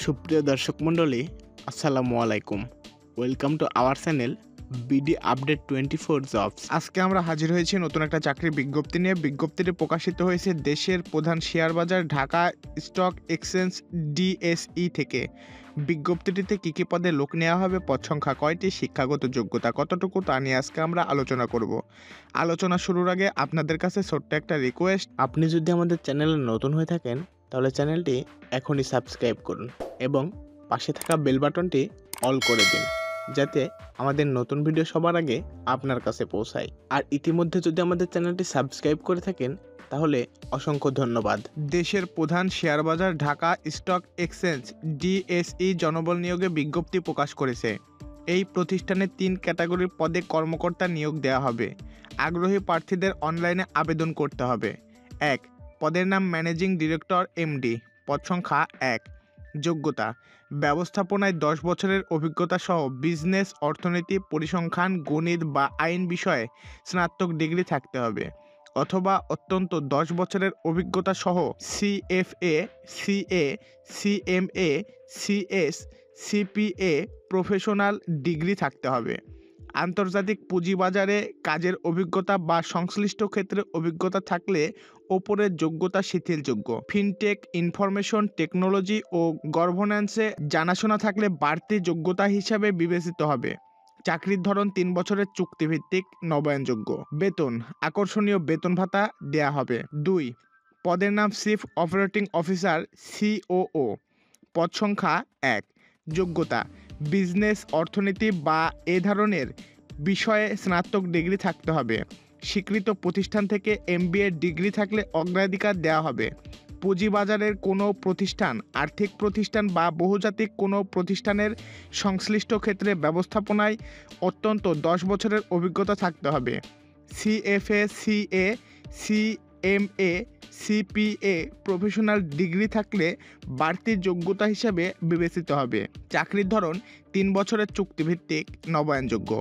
সুপ্রিয় দর্শক মণ্ডলী, আসসালামু আলাইকুম। Welcome to our channel BD update 24 jobs. আজকে আমরা হাজির হয়েছি নতুন একটা চাকরির বিজ্ঞপ্তি নিয়ে। বিজ্ঞপ্তিটি প্রকাশিত হয়েছে দেশের প্রধান শেয়ার বাজার ঢাকা স্টক এক্সচেঞ্জ ডিএসই থেকে। বিজ্ঞপ্তিটিতে কী কী পদে লোক নেওয়া হবে, পদ সংখ্যা কয়টি, শিক্ষাগত যোগ্যতা কতটুকু, তা নিয়ে আজকে আমরা আলোচনা করব। আলোচনা শুরুর আগে আপনাদের কাছে ছোট্ট একটা রিকোয়েস্ট, আপনি যদি আমাদের চ্যানেলে নতুন হয়ে থাকেন তাহলে চ্যানেলটি এখনই সাবস্ক্রাইব করুন এবং পাশে থাকা বেল বাটনটি অল করে দিন, যাতে আমাদের নতুন ভিডিও সবার আগে আপনার কাছে পৌঁছায়। আর ইতিমধ্যে যদি আমাদের চ্যানেলটি সাবস্ক্রাইব করে থাকেন তাহলে অসংখ্য ধন্যবাদ। দেশের প্রধান শেয়ার বাজার ঢাকা স্টক এক্সচেঞ্জ ডিএসই জনবল নিয়োগে বিজ্ঞপ্তি প্রকাশ করেছে। এই প্রতিষ্ঠানে 3 ক্যাটাগরির পদে কর্মকর্তা নিয়োগ দেওয়া হবে। আগ্রহী প্রার্থীদের অনলাইনে আবেদন করতে হবে। 1. পদের নাম ম্যানেজিং ডিরেক্টর এমডি। পদ সংখ্যা 1। যোগ্যতা: ব্যবস্থাপনায় 10 বছরের অভিজ্ঞতা সহ বিজনেস, অর্থনীতি, পরিসংখ্যান, গণিত বা আইন বিষয়ে স্নাতক ডিগ্রি থাকতে হবে, অথবা অত্যন্ত 10 বছরের অভিজ্ঞতা সহ CFA, CA, CMA, CS, CPA professional degree থাকতে হবে। আন্তর্জাতিক পুঁজিবাজারে কাজের অভিজ্ঞতা বা সংশ্লিষ্ট ক্ষেত্রে অভিজ্ঞতা থাকলে ওপরের যোগ্যতা শিথিলযোগ্য। ফিনটেক, ইনফরমেশন টেকনোলজি ও গভর্নেন্সে জানাশোনা থাকলে বাড়তি যোগ্যতা হিসাবে বিবেচিত হবে। চাকরির ধরন 3 বছরের চুক্তিভিত্তিক, নবায়নযোগ্য। বেতন: আকর্ষণীয় বেতন ভাতা দেয়া হবে। 2. পদের নাম চিফ অপারেটিং অফিসার সিওও। পদ সংখ্যা 1। যোগ্যতা: বিজনেস, অর্থনীতি বা এ ধরনের বিষয়ে স্নাতক ডিগ্রি থাকতে হবে। স্বীকৃত প্রতিষ্ঠান থেকে এমবিএ ডিগ্রি থাকলে অগ্রাধিকার দেওয়া হবে। পুঁজিবাজারের কোনো প্রতিষ্ঠান, আর্থিক প্রতিষ্ঠান বা বহুজাতিক কোনো প্রতিষ্ঠানের সংশ্লিষ্ট ক্ষেত্রে ব্যবস্থাপনায় অত্যন্ত 10 বছরের অভিজ্ঞতা থাকতে হবে। CFA, CA, CMA, CPA professional degree থাকলে বাড়তি যোগ্যতা হিসেবে বিবেচিত হবে। চাকরির ধরন 3 বছরের চুক্তিভিত্তিক, নবায়নযোগ্য।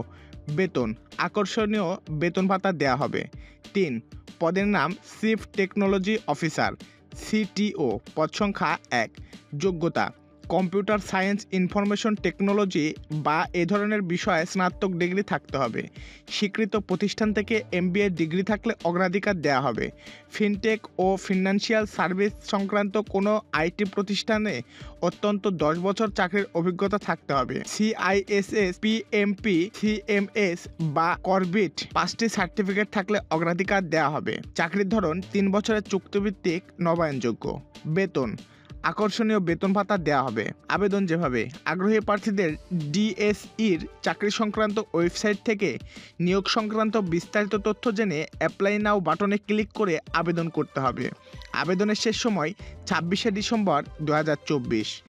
বেতন: আকর্ষণীয় বেতন ভাতা দেওয়া হবে। 3. পদের নাম চিফ টেকনোলজি অফিসার সিটিও। পদ সংখ্যা 1। যোগ্যতা: কম্পিউটার সায়েন্স, ইনফরমেশন টেকনোলজি বা এ ধরনের বিষয়ে স্নাতক ডিগ্রি থাকতে হবে। স্বীকৃত প্রতিষ্ঠান থেকে এমবিএ ডিগ্রি থাকলে অগ্রাধিকার দেওয়া হবে। ফিনটেক ও ফিনান্সিয়াল সার্ভিস সংক্রান্ত কোনো আইটি প্রতিষ্ঠানে অত্যন্ত 10 বছর চাকরির অভিজ্ঞতা থাকতে হবে। সিআইএসএস, পিএমপি, সিএমএস বা করবিট 5টি সার্টিফিকেট থাকলে অগ্রাধিকার দেওয়া হবে। চাকরির ধরন 3 বছরের চুক্তিভিত্তিক, নবায়নযোগ্য। বেতন: আকর্ষণীয় বেতন ভাতা দেওয়া হবে। আবেদন যেভাবে: আগ্রহী প্রার্থীদের ডিএসইর চাকরি সংক্রান্ত ওয়েবসাইট থেকে নিয়োগ সংক্রান্ত বিস্তারিত তথ্য জেনে অ্যাপ্লাই নাও বাটনে ক্লিক করে আবেদন করতে হবে। আবেদনের শেষ সময় 26শে ডিসেম্বর 2024।